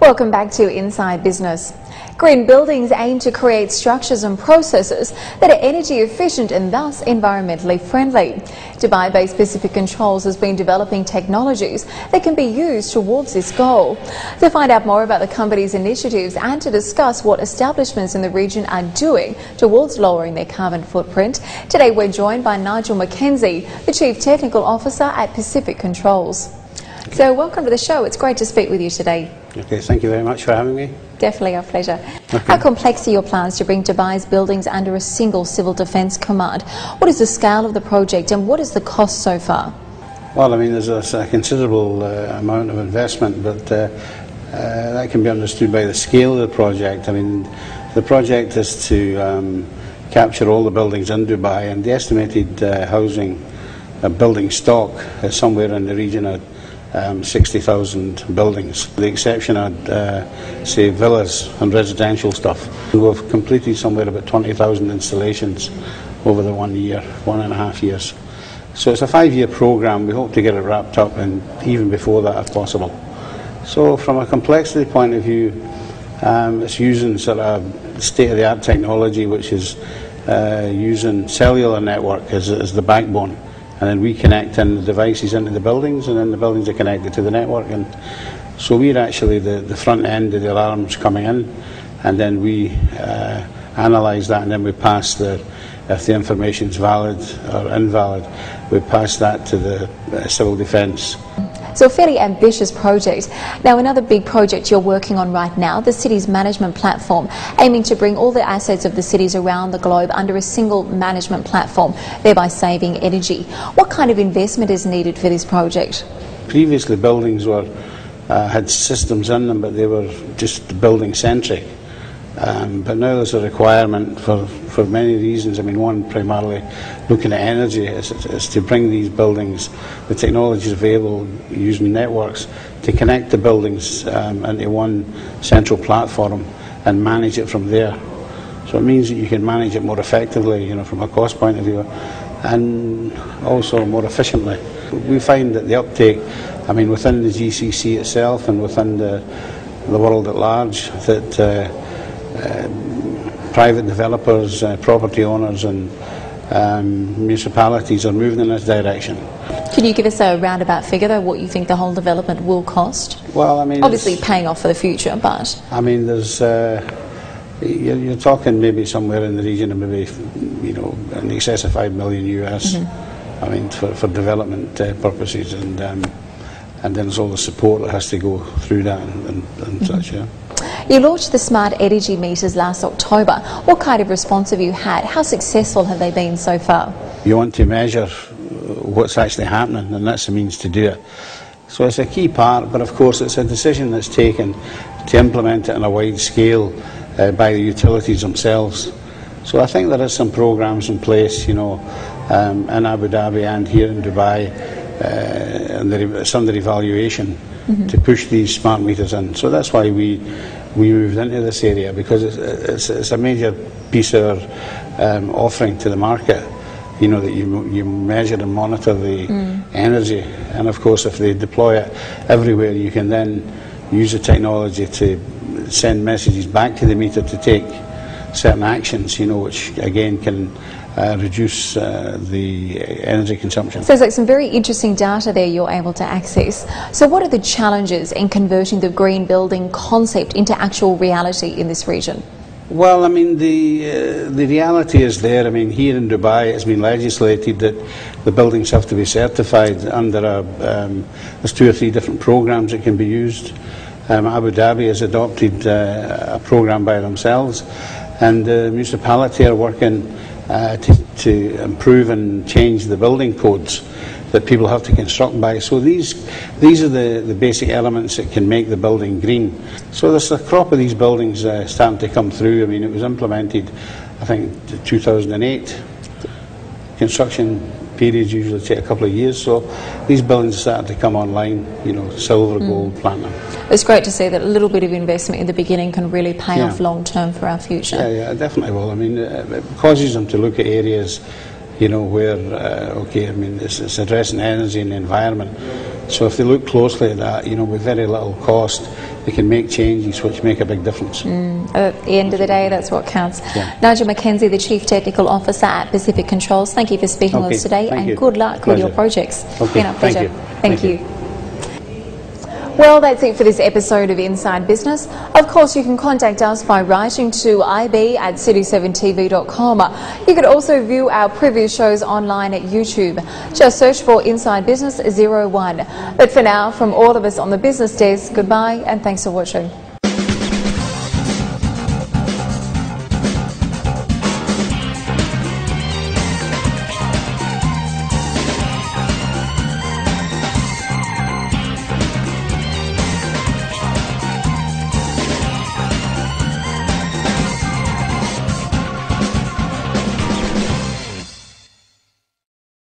Welcome back to Inside Business. Green buildings aim to create structures and processes that are energy efficient and thus environmentally friendly. Dubai-based Pacific Controls has been developing technologies that can be used towards this goal. To find out more about the company's initiatives and to discuss what establishments in the region are doing towards lowering their carbon footprint, today we're joined by Nigel Mackenzie, the Chief Technical Officer at Pacific Controls. So welcome to the show. It's great to speak with you today. Okay, thank you very much for having me. Definitely our pleasure. Okay. How complex are your plans to bring Dubai's buildings under a single civil defence command? What is the scale of the project and what is the cost so far? Well, I mean, there's a considerable amount of investment, but that can be understood by the scale of the project. I mean, the project is to capture all the buildings in Dubai, and the estimated housing building stock is somewhere in the region of 60,000 buildings. The exception I'd say villas and residential stuff. We've completed somewhere about 20,000 installations over the 1.5 years. So it's a 5-year program. We hope to get it wrapped up and even before that if possible. So from a complexity point of view, it's using sort of state-of-the-art technology, which is using cellular network as the backbone. And then we connect in the devices into the buildings, and then the buildings are connected to the network. And so we're actually the front end of the alarms coming in, and then we analyse that, and then we pass if the information is valid or invalid, we pass that to the civil defence. So a fairly ambitious project. Now another big project you're working on right now, the city's management platform, aiming to bring all the assets of the cities around the globe under a single management platform, thereby saving energy. What kind of investment is needed for this project? Previously buildings had systems in them, but they were just building centric. But now there's a requirement for many reasons. I mean, one, primarily looking at energy, is to bring these buildings, the technologies available using networks, to connect the buildings into one central platform and manage it from there. So it means that you can manage it more effectively, you know, from a cost point of view, and also more efficiently. We find that the uptake, I mean, within the GCC itself and within the world at large, that private developers, property owners and municipalities are moving in this direction. Can you give us a roundabout figure though, what you think the whole development will cost? Well, I mean, obviously paying off for the future, but I mean, there's you're talking maybe somewhere in the region of maybe, you know, in excess of $5 million US. I mean, for development purposes, and then there's all the support that has to go through that and such. Yeah. You launched the smart energy meters last October. What kind of response have you had? How successful have they been so far? You want to measure what's actually happening, and that's the means to do it. So it's a key part, but of course it's a decision that's taken to implement it on a wide scale by the utilities themselves. So I think there is some programs in place, you know, in Abu Dhabi and here in Dubai, and it's under evaluation to push these smart meters in. So that's why we moved into this area, because it's a major piece of offering to the market, you know, that you measure and monitor the energy, and of course if they deploy it everywhere, you can then use the technology to send messages back to the meter to take certain actions, you know, which again can reduce the energy consumption. So there's like some very interesting data there you're able to access. So what are the challenges in converting the green building concept into actual reality in this region? Well, I mean, the reality is there. I mean, here in Dubai it's been legislated that the buildings have to be certified under there's 2 or 3 different programs that can be used. Abu Dhabi has adopted a program by themselves, and the municipality are working to improve and change the building codes that people have to construct by. So these are the basic elements that can make the building green. So there's a crop of these buildings starting to come through. I mean, it was implemented, I think, 2008. Construction periods usually take a couple of years, so these buildings are starting to come online, you know, silver, gold, platinum. It's great to see that a little bit of investment in the beginning can really pay off long term for our future. Yeah, definitely will. I mean, it causes them to look at areas, you know, where, okay, I mean, it's addressing energy and the environment, So if they look closely at that, you know, with very little cost, they can make changes which make a big difference. At the end of the day, that's what counts. Yeah. Nigel Mackenzie, the Chief Technical Officer at Pacific Controls, thank you for speaking with us today, and good luck with your projects. Okay, Been a pleasure. thank you. Well, that's it for this episode of Inside Business. Of course, you can contact us by writing to ib@city7tv.com. You could also view our previous shows online at YouTube. Just search for Inside Business 01. But for now, from all of us on the business desk, goodbye and thanks for watching.